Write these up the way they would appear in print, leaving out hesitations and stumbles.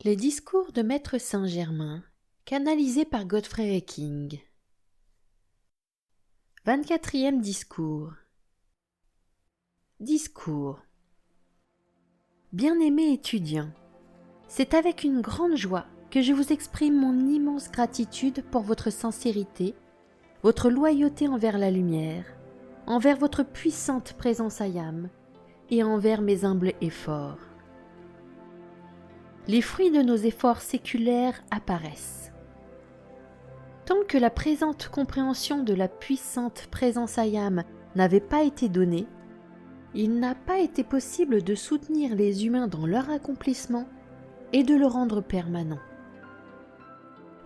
Les discours de Maître Saint-Germain, canalisés par Godfrey King. 24e discours. Discours. Bien-aimé étudiant, c'est avec une grande joie que je vous exprime mon immense gratitude pour votre sincérité, votre loyauté envers la lumière, envers votre puissante présence Ayam et envers mes humbles efforts. Les fruits de nos efforts séculaires apparaissent. Tant que la présente compréhension de la puissante présence Ayam n'avait pas été donnée, il n'a pas été possible de soutenir les humains dans leur accomplissement et de le rendre permanent.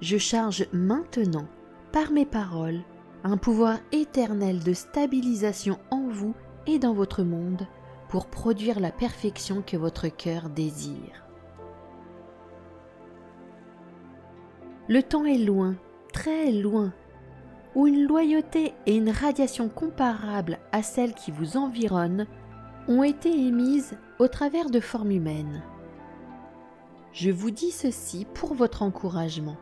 Je charge maintenant, par mes paroles, un pouvoir éternel de stabilisation en vous et dans votre monde pour produire la perfection que votre cœur désire. Le temps est loin, très loin, où une loyauté et une radiation comparables à celles qui vous environnent ont été émises au travers de formes humaines. Je vous dis ceci pour votre encouragement.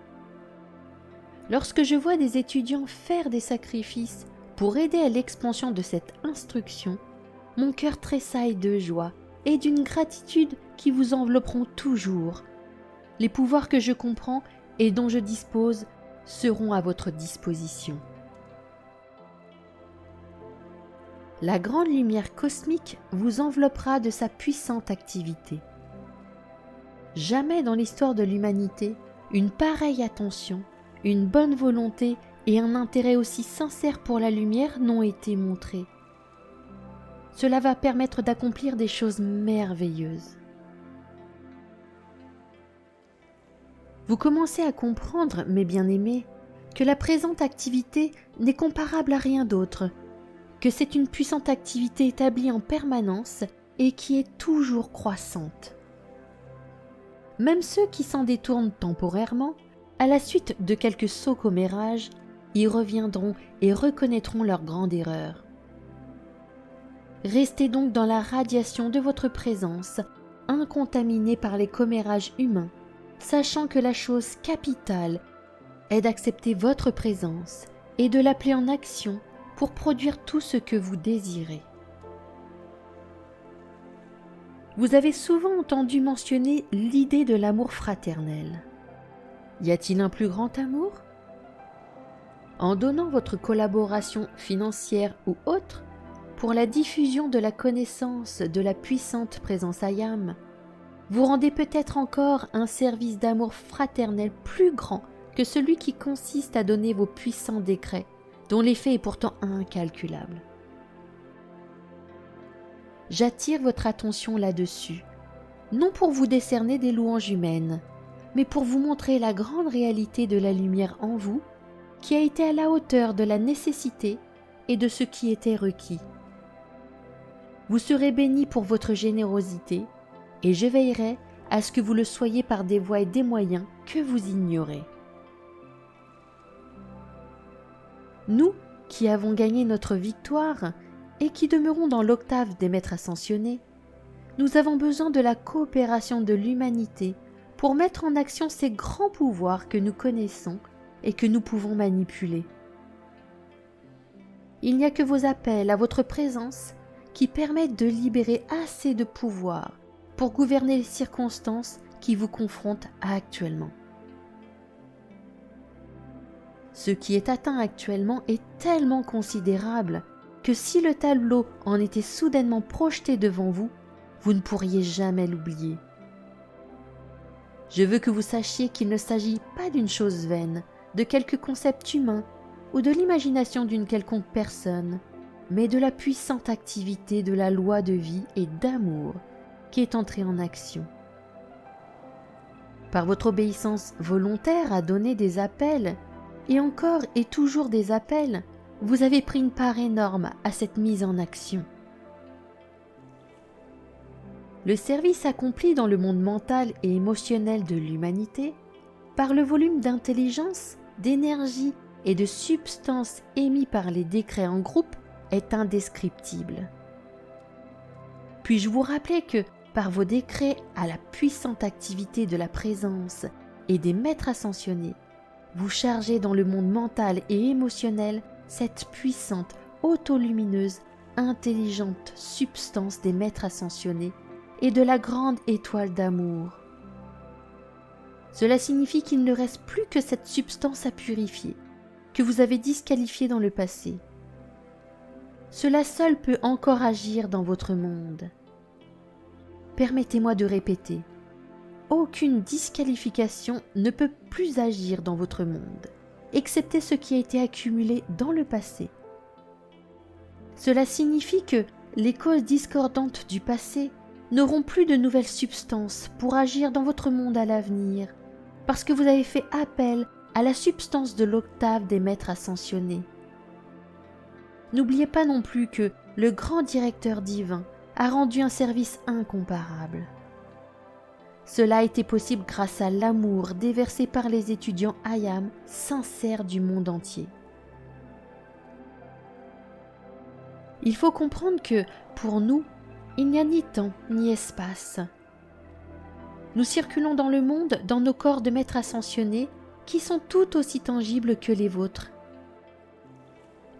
Lorsque je vois des étudiants faire des sacrifices pour aider à l'expansion de cette instruction, mon cœur tressaille de joie et d'une gratitude qui vous envelopperont toujours. Les pouvoirs que je comprends et dont je dispose seront à votre disposition. La grande lumière cosmique vous enveloppera de sa puissante activité. Jamais dans l'histoire de l'humanité, une pareille attention, une bonne volonté et un intérêt aussi sincère pour la lumière n'ont été montrés. Cela va permettre d'accomplir des choses merveilleuses. Vous commencez à comprendre, mes bien-aimés, que la présente activité n'est comparable à rien d'autre, que c'est une puissante activité établie en permanence et qui est toujours croissante. Même ceux qui s'en détournent temporairement, à la suite de quelques sots commérages, y reviendront et reconnaîtront leur grande erreur. Restez donc dans la radiation de votre présence, incontaminés par les commérages humains, sachant que la chose capitale est d'accepter votre présence et de l'appeler en action pour produire tout ce que vous désirez. Vous avez souvent entendu mentionner l'idée de l'amour fraternel. Y a-t-il un plus grand amour? En donnant votre collaboration financière ou autre pour la diffusion de la connaissance de la puissante présence Ayam, vous rendez peut-être encore un service d'amour fraternel plus grand que celui qui consiste à donner vos puissants décrets, dont l'effet est pourtant incalculable. J'attire votre attention là-dessus, non pour vous décerner des louanges humaines, mais pour vous montrer la grande réalité de la lumière en vous, qui a été à la hauteur de la nécessité et de ce qui était requis. Vous serez bénis pour votre générosité, et je veillerai à ce que vous le soyez par des voies et des moyens que vous ignorez. Nous, qui avons gagné notre victoire et qui demeurons dans l'octave des maîtres ascensionnés, nous avons besoin de la coopération de l'humanité pour mettre en action ces grands pouvoirs que nous connaissons et que nous pouvons manipuler. Il n'y a que vos appels à votre présence qui permettent de libérer assez de pouvoir pour gouverner les circonstances qui vous confrontent actuellement. Ce qui est atteint actuellement est tellement considérable que si le tableau en était soudainement projeté devant vous, vous ne pourriez jamais l'oublier. Je veux que vous sachiez qu'il ne s'agit pas d'une chose vaine, de quelque concept humain ou de l'imagination d'une quelconque personne, mais de la puissante activité de la loi de vie et d'amour qui est entrée en action. Par votre obéissance volontaire à donner des appels, et encore et toujours des appels, vous avez pris une part énorme à cette mise en action. Le service accompli dans le monde mental et émotionnel de l'humanité, par le volume d'intelligence, d'énergie et de substance émis par les décrets en groupe, est indescriptible. Puis-je vous rappeler que, par vos décrets à la puissante activité de la présence et des maîtres ascensionnés, vous chargez dans le monde mental et émotionnel cette puissante, autolumineuse, intelligente substance des maîtres ascensionnés et de la grande étoile d'amour. Cela signifie qu'il ne reste plus que cette substance à purifier, que vous avez disqualifiée dans le passé. Cela seul peut encore agir dans votre monde. Permettez-moi de répéter, aucune disqualification ne peut plus agir dans votre monde, excepté ce qui a été accumulé dans le passé. Cela signifie que les causes discordantes du passé n'auront plus de nouvelles substances pour agir dans votre monde à l'avenir, parce que vous avez fait appel à la substance de l'octave des maîtres ascensionnés. N'oubliez pas non plus que le grand directeur divin a rendu un service incomparable. Cela a été possible grâce à l'amour déversé par les étudiants IAM sincères du monde entier. Il faut comprendre que, pour nous, il n'y a ni temps ni espace. Nous circulons dans le monde dans nos corps de maîtres ascensionnés qui sont tout aussi tangibles que les vôtres.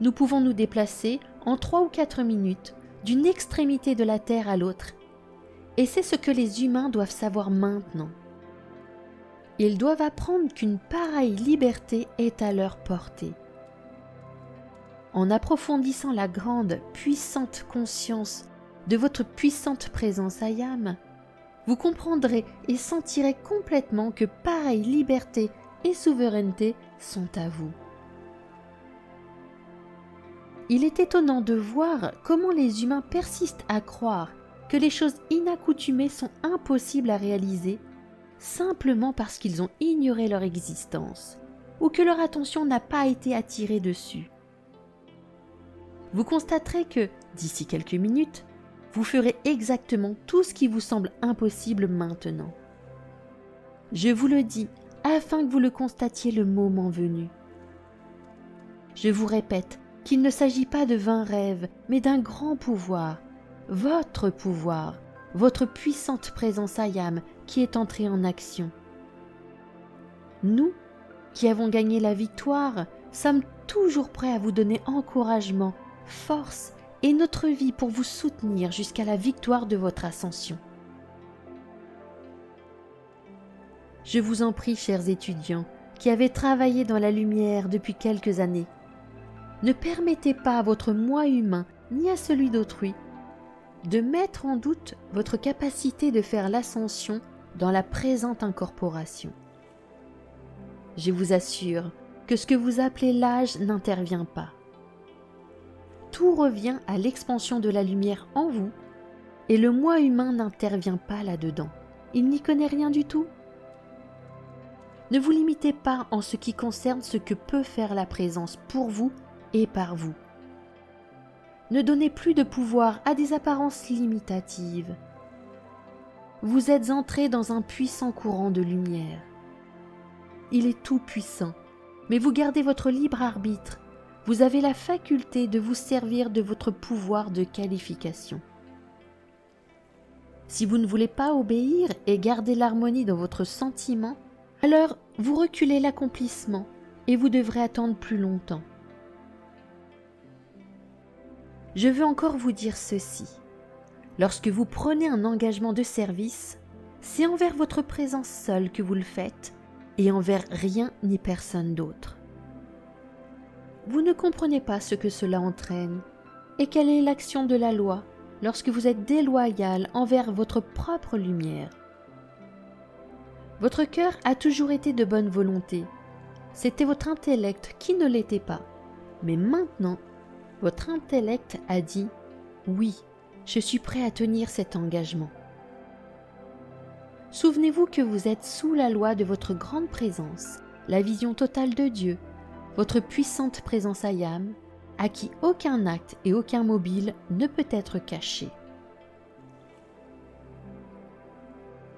Nous pouvons nous déplacer en 3 ou 4 minutes d'une extrémité de la Terre à l'autre. Et c'est ce que les humains doivent savoir maintenant. Ils doivent apprendre qu'une pareille liberté est à leur portée. En approfondissant la grande, puissante conscience de votre puissante présence IAM, vous comprendrez et sentirez complètement que pareille liberté et souveraineté sont à vous. Il est étonnant de voir comment les humains persistent à croire que les choses inaccoutumées sont impossibles à réaliser simplement parce qu'ils ont ignoré leur existence ou que leur attention n'a pas été attirée dessus. Vous constaterez que, d'ici quelques minutes, vous ferez exactement tout ce qui vous semble impossible maintenant. Je vous le dis afin que vous le constatiez le moment venu. Je vous répète qu'il ne s'agit pas de vains rêves, mais d'un grand pouvoir, votre pouvoir, votre puissante présence IAM qui est entrée en action. Nous, qui avons gagné la victoire, sommes toujours prêts à vous donner encouragement, force et notre vie pour vous soutenir jusqu'à la victoire de votre ascension. Je vous en prie, chers étudiants, qui avez travaillé dans la lumière depuis quelques années, ne permettez pas à votre moi humain ni à celui d'autrui de mettre en doute votre capacité de faire l'ascension dans la présente incorporation. Je vous assure que ce que vous appelez l'âge n'intervient pas. Tout revient à l'expansion de la lumière en vous et le moi humain n'intervient pas là-dedans. Il n'y connaît rien du tout. Ne vous limitez pas en ce qui concerne ce que peut faire la présence pour vous et par vous. Ne donnez plus de pouvoir à des apparences limitatives. Vous êtes entré dans un puissant courant de lumière. Il est tout puissant, mais vous gardez votre libre arbitre. Vous avez la faculté de vous servir de votre pouvoir de qualification. Si vous ne voulez pas obéir et garder l'harmonie dans votre sentiment, alors vous reculez l'accomplissement et vous devrez attendre plus longtemps. Je veux encore vous dire ceci. Lorsque vous prenez un engagement de service, c'est envers votre présence seule que vous le faites et envers rien ni personne d'autre. Vous ne comprenez pas ce que cela entraîne et quelle est l'action de la loi lorsque vous êtes déloyal envers votre propre lumière. Votre cœur a toujours été de bonne volonté. C'était votre intellect qui ne l'était pas. Mais maintenant, votre intellect a dit « Oui, je suis prêt à tenir cet engagement ». Souvenez-vous que vous êtes sous la loi de votre grande présence, la vision totale de Dieu, votre puissante présence IAM, à qui aucun acte et aucun mobile ne peut être caché.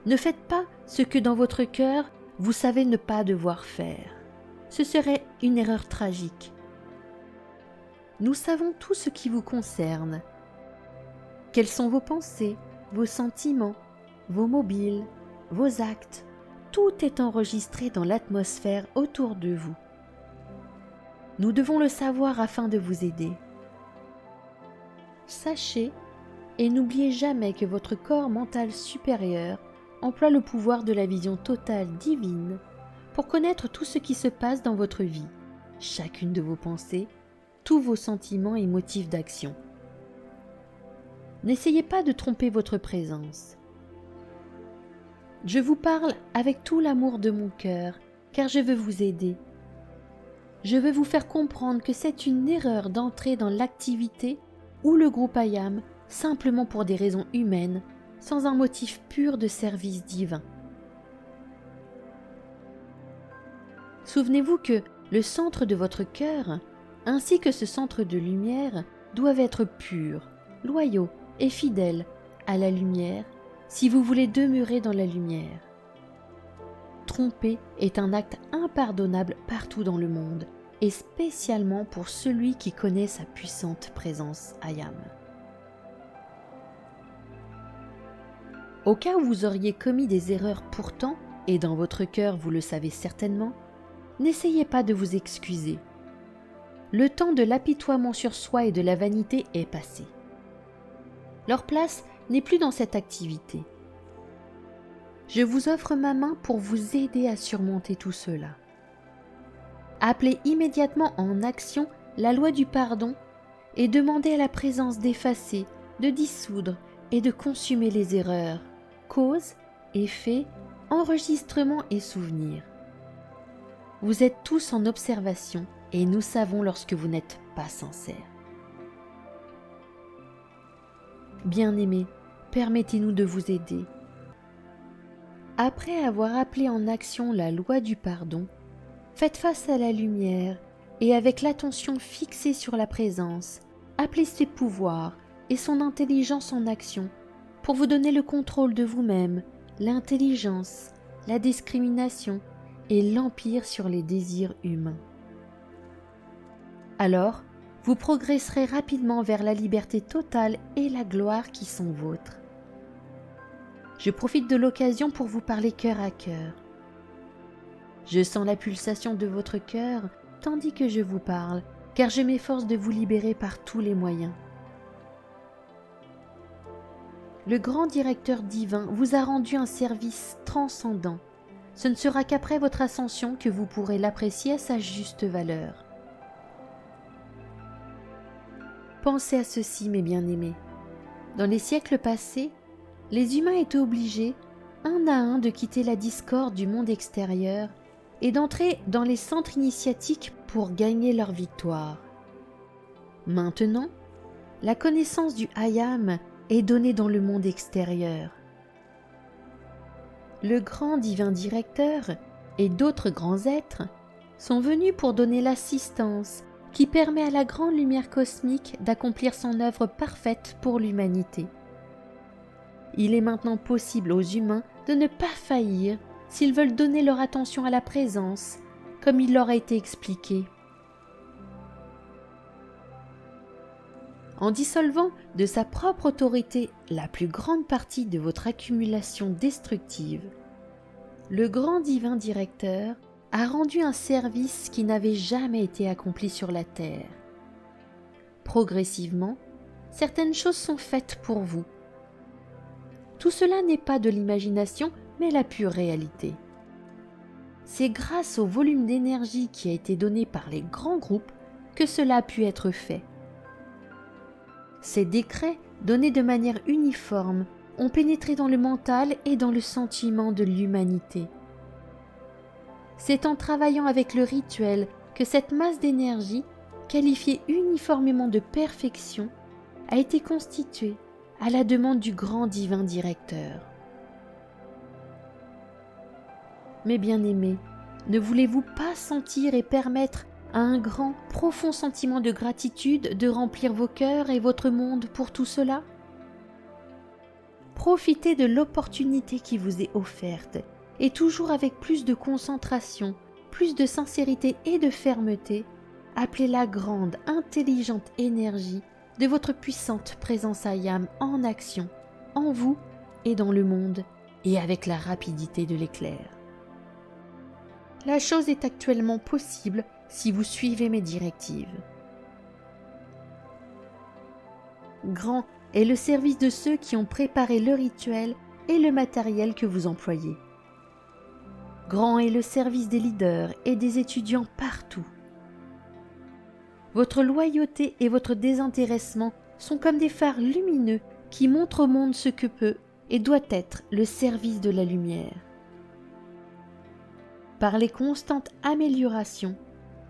Ne faites pas ce que dans votre cœur vous savez ne pas devoir faire. Ce serait une erreur tragique. Nous savons tout ce qui vous concerne. Quelles sont vos pensées, vos sentiments, vos mobiles, vos actes, tout est enregistré dans l'atmosphère autour de vous. Nous devons le savoir afin de vous aider. Sachez et n'oubliez jamais que votre corps mental supérieur emploie le pouvoir de la vision totale divine pour connaître tout ce qui se passe dans votre vie, chacune de vos pensées, tous vos sentiments et motifs d'action. N'essayez pas de tromper votre présence. Je vous parle avec tout l'amour de mon cœur, car je veux vous aider. Je veux vous faire comprendre que c'est une erreur d'entrer dans l'activité ou le groupe IAM simplement pour des raisons humaines, sans un motif pur de service divin. Souvenez-vous que le centre de votre cœur, ainsi que ce centre de lumière, doivent être purs, loyaux et fidèles à la lumière si vous voulez demeurer dans la lumière. Tromper est un acte impardonnable partout dans le monde, et spécialement pour celui qui connaît sa puissante présence IAM. Au cas où vous auriez commis des erreurs pourtant, et dans votre cœur vous le savez certainement, n'essayez pas de vous excuser. Le temps de l'apitoiement sur soi et de la vanité est passé. Leur place n'est plus dans cette activité. Je vous offre ma main pour vous aider à surmonter tout cela. Appelez immédiatement en action la loi du pardon et demandez à la présence d'effacer, de dissoudre et de consumer les erreurs, causes, effets, enregistrements et souvenirs. Vous êtes tous en observation et nous savons lorsque vous n'êtes pas sincères. Bien-aimés, permettez-nous de vous aider. Après avoir appelé en action la loi du pardon, faites face à la lumière et avec l'attention fixée sur la présence, appelez ses pouvoirs et son intelligence en action pour vous donner le contrôle de vous-même, l'intelligence, la discrimination et l'empire sur les désirs humains. Alors, vous progresserez rapidement vers la liberté totale et la gloire qui sont vôtres. Je profite de l'occasion pour vous parler cœur à cœur. Je sens la pulsation de votre cœur tandis que je vous parle, car je m'efforce de vous libérer par tous les moyens. Le grand directeur divin vous a rendu un service transcendant. Ce ne sera qu'après votre ascension que vous pourrez l'apprécier à sa juste valeur. Pensez à ceci, mes bien-aimés. Dans les siècles passés, les humains étaient obligés, un à un, de quitter la discorde du monde extérieur et d'entrer dans les centres initiatiques pour gagner leur victoire. Maintenant, la connaissance du IAM est donnée dans le monde extérieur. Le grand divin directeur et d'autres grands êtres sont venus pour donner l'assistance qui permet à la grande lumière cosmique d'accomplir son œuvre parfaite pour l'humanité. Il est maintenant possible aux humains de ne pas faillir s'ils veulent donner leur attention à la présence, comme il leur a été expliqué. En dissolvant de sa propre autorité la plus grande partie de votre accumulation destructive, le grand divin directeur a rendu un service qui n'avait jamais été accompli sur la terre. Progressivement, certaines choses sont faites pour vous. Tout cela n'est pas de l'imagination, mais la pure réalité. C'est grâce au volume d'énergie qui a été donné par les grands groupes que cela a pu être fait. Ces décrets, donnés de manière uniforme, ont pénétré dans le mental et dans le sentiment de l'humanité. C'est en travaillant avec le rituel que cette masse d'énergie, qualifiée uniformément de perfection, a été constituée à la demande du grand divin directeur. Mes bien-aimés, ne voulez-vous pas sentir et permettre à un grand, profond sentiment de gratitude de remplir vos cœurs et votre monde pour tout cela? Profitez de l'opportunité qui vous est offerte, et toujours avec plus de concentration, plus de sincérité et de fermeté, appelez la grande, intelligente énergie de votre puissante présence IAM en action, en vous et dans le monde, et avec la rapidité de l'éclair. La chose est actuellement possible si vous suivez mes directives. Grand est le service de ceux qui ont préparé le rituel et le matériel que vous employez. Grand est le service des leaders et des étudiants partout. Votre loyauté et votre désintéressement sont comme des phares lumineux qui montrent au monde ce que peut et doit être le service de la lumière. Par les constantes améliorations,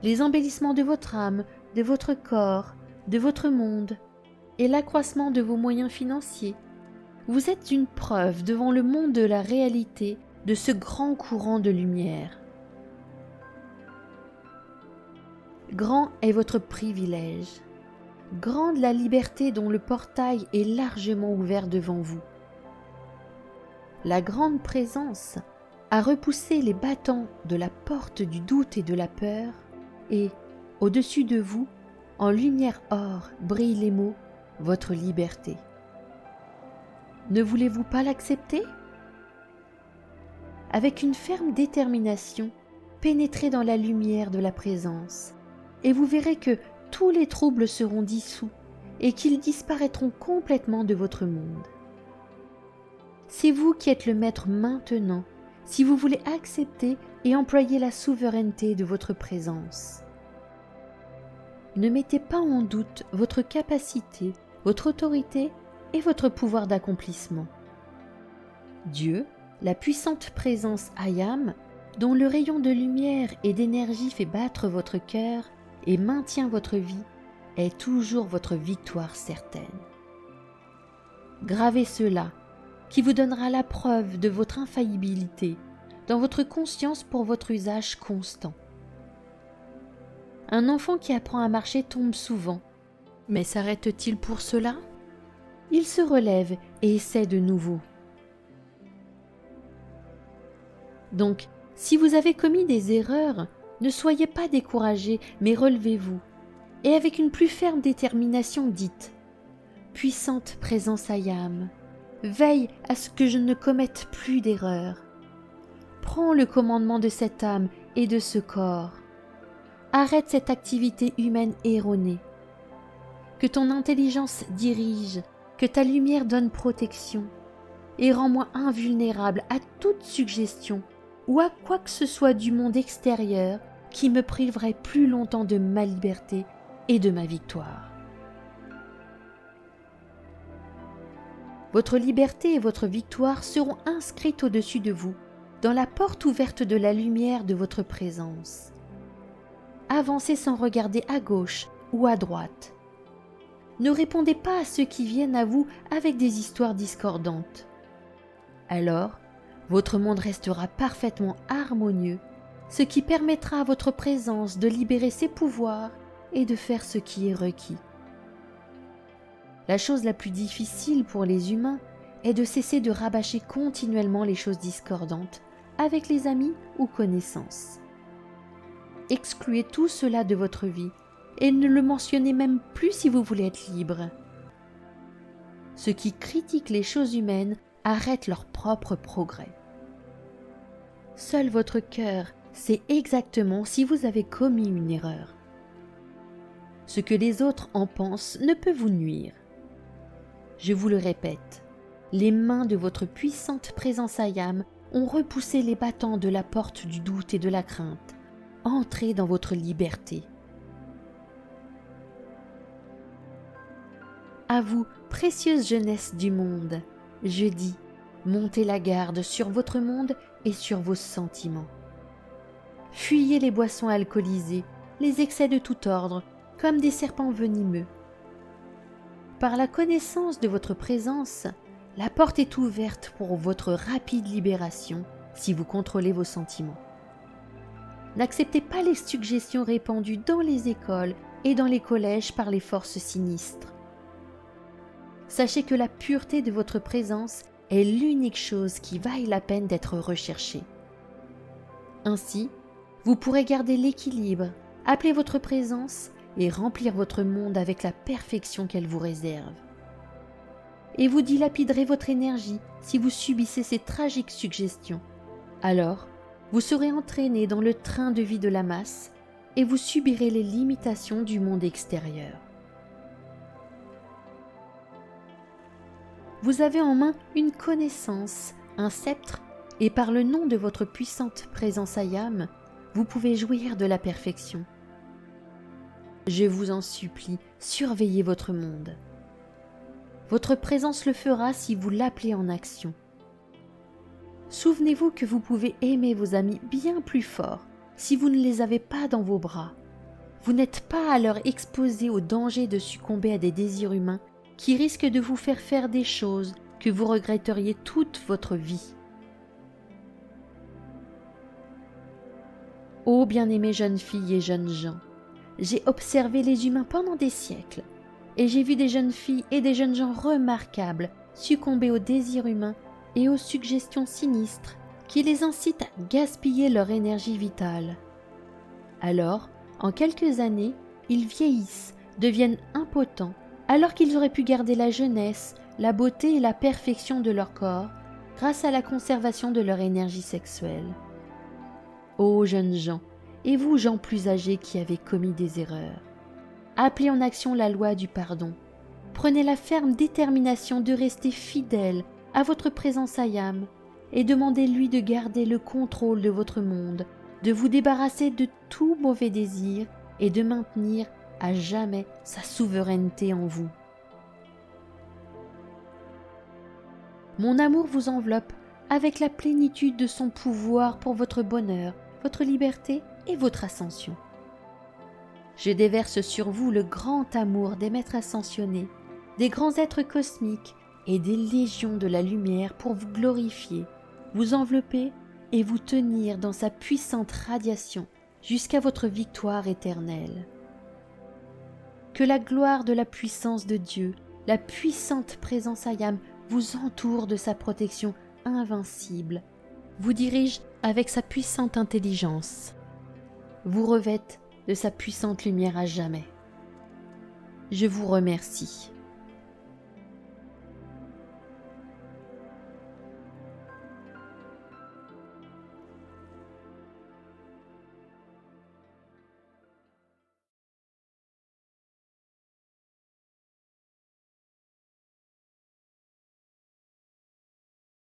les embellissements de votre âme, de votre corps, de votre monde et l'accroissement de vos moyens financiers, vous êtes une preuve devant le monde de la réalité de ce grand courant de lumière. Grand est votre privilège, grande la liberté dont le portail est largement ouvert devant vous. La grande présence a repoussé les battants de la porte du doute et de la peur, et, au-dessus de vous, en lumière or, brillent les mots « Votre liberté ». Ne voulez-vous pas l'accepter ? Avec une ferme détermination, pénétrez dans la lumière de la présence, et vous verrez que tous les troubles seront dissous et qu'ils disparaîtront complètement de votre monde. C'est vous qui êtes le maître maintenant, si vous voulez accepter et employer la souveraineté de votre présence. Ne mettez pas en doute votre capacité, votre autorité et votre pouvoir d'accomplissement. Dieu, la puissante présence Ayam, dont le rayon de lumière et d'énergie fait battre votre cœur et maintient votre vie, est toujours votre victoire certaine. Gravez cela, qui vous donnera la preuve de votre infaillibilité dans votre conscience pour votre usage constant. Un enfant qui apprend à marcher tombe souvent, mais s'arrête-t-il pour cela ? Il se relève et essaie de nouveau. Donc, si vous avez commis des erreurs, ne soyez pas découragés, mais relevez-vous, et avec une plus ferme détermination dites « Puissante présence Ayam, veille à ce que je ne commette plus d'erreurs. Prends le commandement de cette âme et de ce corps. Arrête cette activité humaine erronée. Que ton intelligence dirige, que ta lumière donne protection, et rends-moi invulnérable à toute suggestion ou à quoi que ce soit du monde extérieur qui me priverait plus longtemps de ma liberté et de ma victoire. » Votre liberté et votre victoire seront inscrites au-dessus de vous, dans la porte ouverte de la lumière de votre présence. Avancez sans regarder à gauche ou à droite. Ne répondez pas à ceux qui viennent à vous avec des histoires discordantes. Alors, votre monde restera parfaitement harmonieux, ce qui permettra à votre présence de libérer ses pouvoirs et de faire ce qui est requis. La chose la plus difficile pour les humains est de cesser de rabâcher continuellement les choses discordantes avec les amis ou connaissances. Excluez tout cela de votre vie et ne le mentionnez même plus si vous voulez être libre. Ceux qui critiquent les choses humaines arrêtent leur propre progrès. Seul votre cœur sait exactement si vous avez commis une erreur. Ce que les autres en pensent ne peut vous nuire. Je vous le répète, les mains de votre puissante présence Ayam ont repoussé les battants de la porte du doute et de la crainte. Entrez dans votre liberté. À vous, précieuse jeunesse du monde, je dis, montez la garde sur votre monde et sur vos sentiments. Fuyez les boissons alcoolisées, les excès de tout ordre, comme des serpents venimeux. Par la connaissance de votre présence, la porte est ouverte pour votre rapide libération si vous contrôlez vos sentiments. N'acceptez pas les suggestions répandues dans les écoles et dans les collèges par les forces sinistres. Sachez que la pureté de votre présence est l'unique chose qui vaille la peine d'être recherchée. Ainsi, vous pourrez garder l'équilibre, appeler votre présence et remplir votre monde avec la perfection qu'elle vous réserve. et vous dilapiderez votre énergie si vous subissez ces tragiques suggestions. Alors, vous serez entraîné dans le train de vie de la masse et vous subirez les limitations du monde extérieur. Vous avez en main une connaissance, un sceptre, et par le nom de votre puissante présence Ayam, vous pouvez jouir de la perfection. Je vous en supplie, surveillez votre monde. Votre présence le fera si vous l'appelez en action. Souvenez-vous que vous pouvez aimer vos amis bien plus fort si vous ne les avez pas dans vos bras. Vous n'êtes pas alors exposé au danger de succomber à des désirs humains qui risquent de vous faire des choses que vous regretteriez toute votre vie. Ô bien-aimées jeunes filles et jeunes gens, j'ai observé les humains pendant des siècles, et j'ai vu des jeunes filles et des jeunes gens remarquables succomber aux désirs humains et aux suggestions sinistres qui les incitent à gaspiller leur énergie vitale. Alors, en quelques années, ils vieillissent, deviennent impotents, alors qu'ils auraient pu garder la jeunesse, la beauté et la perfection de leur corps grâce à la conservation de leur énergie sexuelle. Ô jeunes gens, et vous gens plus âgés qui avez commis des erreurs, appelez en action la loi du pardon. Prenez la ferme détermination de rester fidèle à votre présence Ayam et demandez-lui de garder le contrôle de votre monde, de vous débarrasser de tout mauvais désir et de maintenir à jamais sa souveraineté en vous. Mon amour vous enveloppe avec la plénitude de son pouvoir pour votre bonheur, votre liberté et votre ascension. Je déverse sur vous le grand amour des maîtres ascensionnés, des grands êtres cosmiques et des légions de la lumière pour vous glorifier, vous envelopper et vous tenir dans sa puissante radiation jusqu'à votre victoire éternelle. Que la gloire de la puissance de Dieu, la puissante présence Ayam vous entoure de sa protection invincible, vous dirige avec sa puissante intelligence, vous revête de sa puissante lumière à jamais. Je vous remercie.